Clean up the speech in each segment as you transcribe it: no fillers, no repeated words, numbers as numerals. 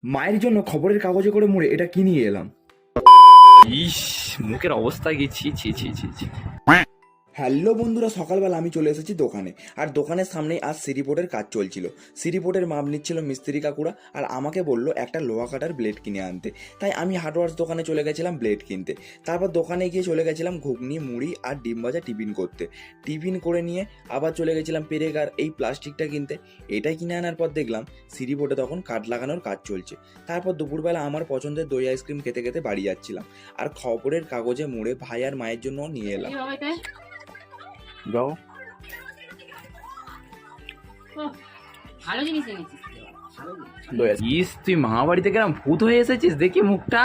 মায়ের জন্য খবরের কাগজে করে মুড়ে এটা কি নিয়ে এলাম। ইস, মুখের অবস্থা কি! ছি ছি ছি ছি ছি। হ্যালো বন্ধুরা, সকালবেলা আমি চলে এসেছি দোকানে। আর দোকানের সামনেই আজ সিরিপোর্টের কাজ চলছিল। সিরিপোর্টের মাপ নিচ্ছিল মিস্ত্রি কাকুরা, আর আমাকে বললো একটা লোহা কাটার ব্লেড কিনে আনতে। তাই আমি হার্ডওয়ার্স দোকানে চলে গেছিলাম ব্লেড কিনতে। তারপর দোকানে গিয়ে চলে গেছিলাম ঘুগনি, মুড়ি আর ডিম ভাজা টিফিন করতে। টিফিন করে নিয়ে আবার চলে গেছিলাম পেরেক আর এই প্লাস্টিকটা কিনতে। এটাই কিনে আনার পর দেখলাম সিরিপোর্টে তখন কাঠ লাগানোর কাজ চলছে। তারপর দুপুরবেলা আমার পছন্দের দই আইসক্রিম খেতে খেতে বাড়ি যাচ্ছিলাম। আর খবরের কাগজে মুড়ে ভাই আর মায়ের জন্য নিয়ে এলাম। যাও। ভালো জিনিস এনেছিস তো, ভালো জিনিস। ইস, তুই মামা বাড়ি থেকে এরম ভূত হয়ে এসেছিস, দেখি মুখটা।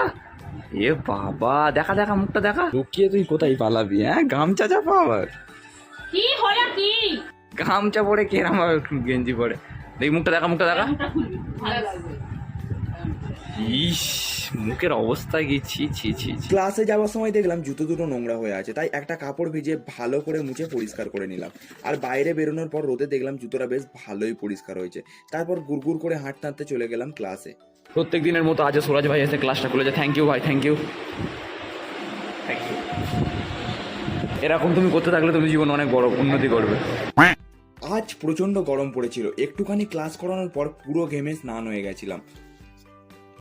এ বাবা, দেখা দেখা মুখটা দেখা। লুকিয়ে তুই কোথায় পালাবি? হ্যাঁ, গামছা চাপা আবার। কি হলো কি? গামছা পরে কেরাম আবার গেঞ্জি পরে। দেখি মুখটা দেখা, মুখটা দেখা। মুখটা খুলবি, ভালো লাগবে। ইস, মুখের অবস্থা কি! ছি ছি ছি ছি। ক্লাসে যাওয়ার সময় দেখলাম জুতো দুটো নোংরা হয়ে আছে, তাই একটা কাপড় ভিজিয়ে ভালো করে মুছে পরিষ্কার করে নিলাম। আর বাইরে বেরোনোর পর রোদে দেখলাম জুতোটা বেশ ভালোই পরিষ্কার হয়েছে। তারপর গুড়গুড় করে হাঁটতে হাঁটতে চলে গেলাম ক্লাসে। প্রত্যেক দিনের মতো আজ সুরাজ ভাই এসে ক্লাসটা খুলেছে। থ্যাংক ইউ ভাই, থ্যাংক ইউ, থ্যাংক ইউ। এরকম তুমি করতে থাকলে তুমি জীবনে অনেক বড় উন্নতি করবে। আজ প্রচণ্ড গরম পড়েছিল। একটুখানি ক্লাস করানোর পর পুরো ঘেমে স্নান হয়ে গেছিলাম।